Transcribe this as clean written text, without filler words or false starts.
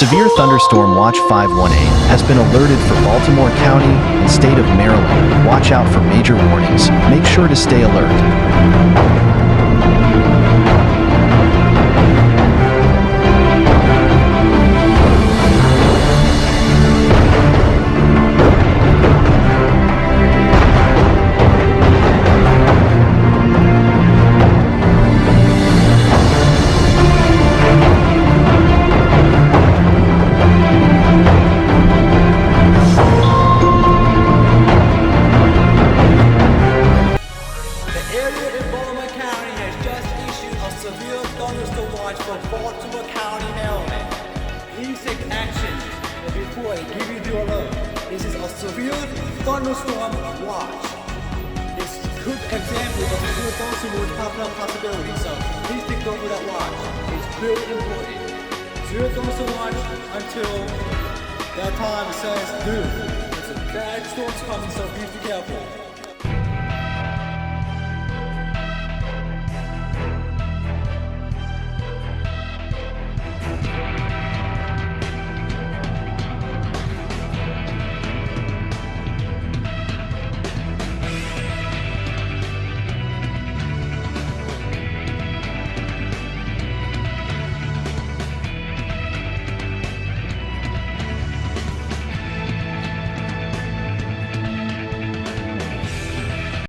Severe thunderstorm watch 518 has been alerted for Baltimore County and state of Maryland. Watch out for major warnings. Make sure to stay alert. Severe thunderstorm watch for Baltimore County, Maryland. Please take action before I give you the alert. This is a severe thunderstorm watch. It's a good example of severe thunderstorm with possibility. So please take note of that watch. It's very important. Severe thunderstorm watch until that time it says, dude, there's a bad storm's coming, so please be careful.